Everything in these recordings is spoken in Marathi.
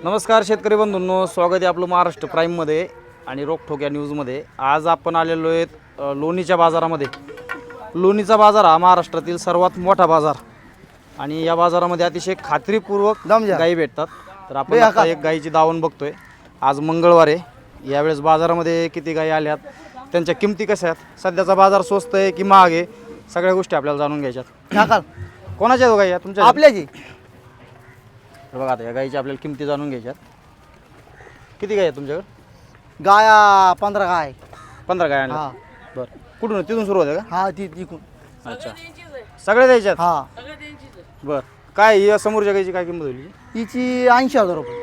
नमस्कार शेतकरी बंधूंनो, स्वागत आहे आपलं महाराष्ट्र प्राईममध्ये आणि रोखोक या न्यूजमध्ये। आज आपण आलेलो आहेत लोणीच्या बाजारामध्ये। लोणीचा बाजार हा महाराष्ट्रातील सर्वात मोठा बाजार आणि या बाजारामध्ये अतिशय खात्रीपूर्वक गायी भेटतात। तर आपण आता एक गायीची दावण बघतोय। आज मंगळवार आहे। यावेळेस बाजारामध्ये किती गायी आल्यात, त्यांच्या किमती कशा आहेत, सध्याचा बाजार स्वस्त आहे की महाग आहे, सगळ्या गोष्टी आपल्याला जाणून घ्यायच्यात। कोणाच्या हो गायी तुमच्या? आपल्याची। बघा आता या गायीच्या आपल्याला किमती जाणून घ्यायच्यात। किती गाय आहेत तुमच्याकडे? गाया 15 गाय। 15 गाय आणल्या? हा बरं, कुठून तिथून सुरू होते का? हा ती तिकून। अच्छा, सगळे द्यायच्यात? हा बरं, काय ही समोरच्या गायीची काय किंमत होईल? हिची 80,000 रुपये।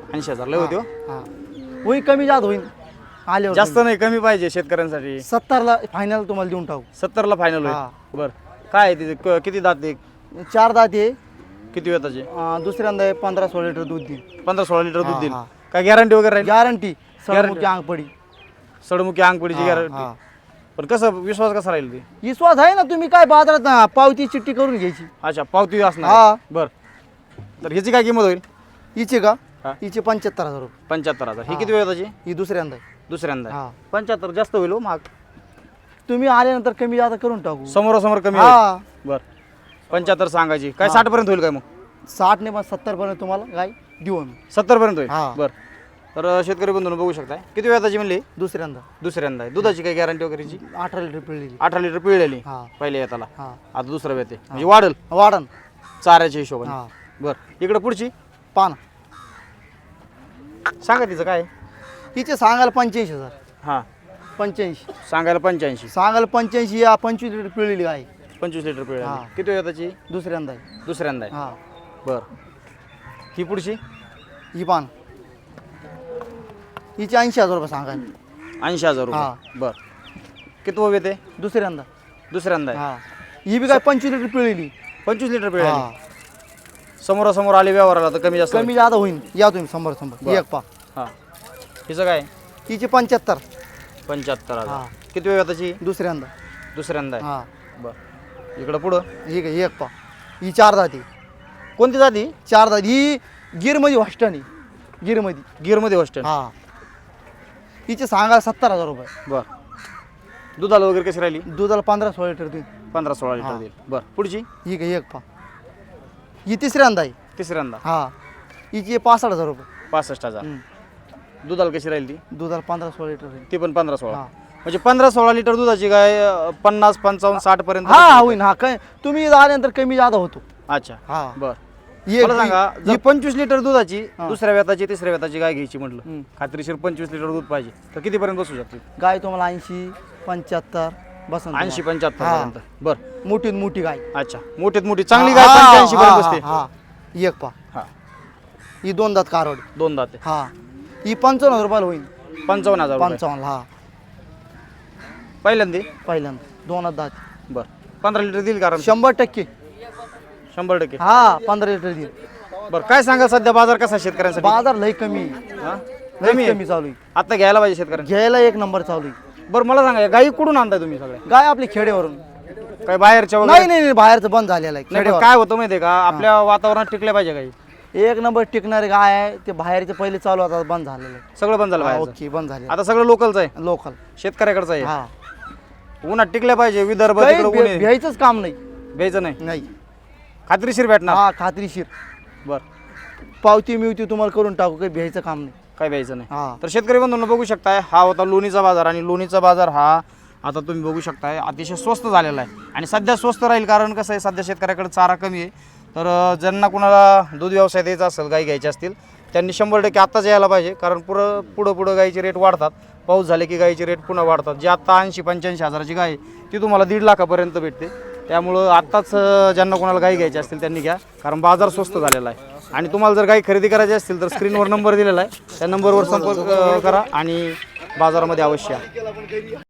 80,000 लय होती हो? हा होईल, कमी जात होईल आल्यावर। जास्त नाही, कमी पाहिजे शेतकऱ्यांसाठी। 70 ला फायनल तुम्हाला देऊन टाकू। 70 ला फायनल हा. होईल। बरं, काय आहे तिथे, किती दात आहे, 4 दात आहे। किती वेताचे? दुसऱ्यांदा 15-16 लिटर दूध देईल। 15-16 लिटर दूध हा, देईल। हा. काय गॅरंटी वगैरे राहील? गॅरंटी सडमुखी अंग पडी। सडमुखी अंगपडीची हा. गॅरंटी? पण कसं विश्वास कसा राहील ती? विश्वास आहे ना, तुम्ही काय बाजारात ना पावती चिठ्ठी करून घ्यायची। अच्छा, पावती असणार? हा. बरं, तर ह्याची काय किंमत होईल? हिचे का? हा. हिचे 75,000 रुपये। 75,000। ही हा. किती वेताची? ही दुसऱ्यांदा आहे। दुसऱ्यांदा आहे. हा. 75 जास्त होईल हो महाग। तुम्ही आल्यानंतर कमी जादा करून टाकू। समोरासमोर कमी हा. होईल। बरं, 75 सांगायची, काय 60 पर्यंत होईल काय मग? 60 ने पण 70 पर्यंत तुम्हाला गाय देऊ आम्ही। 70 पर्यंत होईल? हा. बरं, तर शेतकरी बंधूंनो बघू शकताय किती वेताची म्हणली? दुसऱ्यांदा दुसऱ्यांदा आहे। दुधाची काही गॅरंटी वगैरेची? 18 लिटर पिळलेली। 18 लिटर पिळलेली हा. पहिल्या येताला। हा आता दुसरं वेत आहे म्हणजे वाढल वाढन चाऱ्याच्या हिशोबाने। हा बरं, इकडे पुढची पान सांगा तिचं काय? हिचे सांगायला 85,000। हां, 85 सांगायला 85, सांगायला 85 या 25 लिटर पिळलेली गाय। 25 लिटर पिळलेली। हा. किती वेताची? दुसऱ्यांदा आहे। दुसऱ्यांदा आहे। हा बरं, ही पुढची ही पान हिचे 80,000 रुपये सांगायला। 80,000 हा. रुपये। बरं, किती वेत आहे? दुसऱ्यांदा। दुसऱ्यांदा आहे। हा ही बी काय 25 लिटर पिळलेली। 25 लिटर हा पिळलेली। समोरासमोर आले व्यवहाराला तर कमी जास्त कमी जादा होईल, या तुम्ही समोर समोर। बरं. एक पा हां, हिचं काय? हिचे 75। 75,000। हा. किती वेताची? दुसऱ्यांदा। दुसऱ्यांदा आहे। हा बरं, इकडं पुढं ही काय एक पा ही 4 दाती। कोणती जाती? 4 दाती ही गिरमध्ये हॉस्टनी। गिरमध्ये। गिरमध्ये हॉस्टेल? हा हिचे सांगायला 70,000 रुपये। बरं, दुधाला वगैरे कशी राहिली? दुधाला 15-16 लिटर देईल। 15-16 लिटर हा. देईल। बरं, पुढची ही काय एक पा ही तिसऱ्यांदा आहे। तिसऱ्यांदा हा हिची 65,000 रुपये। 65,000। हम्म. दुधाला कशी राहील ती? दुधाला 15-16 लिटर देईल। ती पण 15-16। हा. म्हणजे 15-16 लिटर दुधाची गाय 50, 55, 60 पर्यंत? हा होईन। हा काय तुम्ही आल्यानंतर कमी जादा होतो। अच्छा, हा बरं, ही मला सांगा, जर 25 लिटर दुधाची हा. दुसऱ्या वेताची तिसऱ्या वेताची गाय घ्यायची म्हटलं, हम्म. खात्रीशीर 25 लिटर दूध पाहिजे, तर कितीपर्यंत बसू शकते? गाय तुम्हाला 80-75 बसन। 80-75 हा. पर्यंत? बरं, मोठीत मोठी गाय। अच्छा, मोठीत मोठी चांगली गाय हा, 85 पर्यंत हा, बसते? हा एक पा हा. ही 2 दात कारवड। 2 दाते? हा ही 55,000 रुपयाला होईल। 55,000 रुपये 55 हा पहिल्यांदा? पहिल्यांदा 2 दात। बरं, 15 लिटर देईल कारण? 100%। 100%? हा 15 लिटर देईल। बरं, काय सांगा सध्या बाजार कसा आहे शेतकऱ्यांसाठी? बाजार लय कमी आहे। हा? लय कमी आहे? कमी चालू आहे। आता घ्यायला पाहिजे शेतकऱ्यांनी? घ्यायला 1 नंबर चालू आहे। बरं, मला सांगा, गाई कुठून आणताय तुम्ही सगळ्या? गाय आपली खेडेवरून। काय बाहेरच्या नाही वगैरे? नाही नाही, बाहेरचं बंद झालेलं आहे नाही, पण खेडेवर। काय होतं माहितीये का, आपल्या वातावरणात टिकल्या पाहिजे गाई। 1 नंबर टिकणारे गाय आहे ते, बाहेरचे पहिले चालू आता बंद झालेलं आहे। सगळं बंद झालं बाहेरचं? ओके बंद झाले आता सगळं लोकलचं आहे, लोकल। शेतकऱ्याकडचं आहे। हा उन्हात टिकल्या पाहिजे, विदर्भ काही तिकडं ऊन आहे, भ्यायचंच काम नाही। घ्यायचं नाही, नाही खात्रीशीर भेटणार? हा खात्रीशीर। बरं, पावती मिवती तुम्हाला करून टाकू, काही भ्यायचं काम नाही। काय भ्यायचं नाही। हा तर शेतकरी बंधूंनो बघू शकताय, हा होता लोणीचा बाजार आणि लोणीचा बाजार हा आता तुम्ही बघू शकताय अतिशय स्वस्त झालेला आहे आणि सध्या स्वस्त राहील कारण कसं आहे, सध्या शेतकऱ्याकडे चारा कमी आहे। तर ज्यांना कुणाला दूध व्यवसाय द्यायचा असेल, गाई घ्यायची असतील, त्यांनी 100% आत्ताच यायला पाहिजे, कारण पुढं गाईचे रेट वाढतात। पाऊस झाले की गाईचे रेट पुन्हा वाढतात। जी आत्ता 80-85 हजाराची गाय आहे ती तुम्हाला 1.5 लाखापर्यंत भेटते। त्यामुळं आत्ताच ज्यांना कोणाला गाई घ्यायची असतील त्यांनी घ्या, कारण बाजार स्वस्त झालेला आहे। आणि तुम्हाला जर गाई खरेदी करायची असतील तर स्क्रीनवर नंबर दिलेला आहे, त्या नंबरवर संपर्क करा आणि बाजारामध्ये अवश्य या।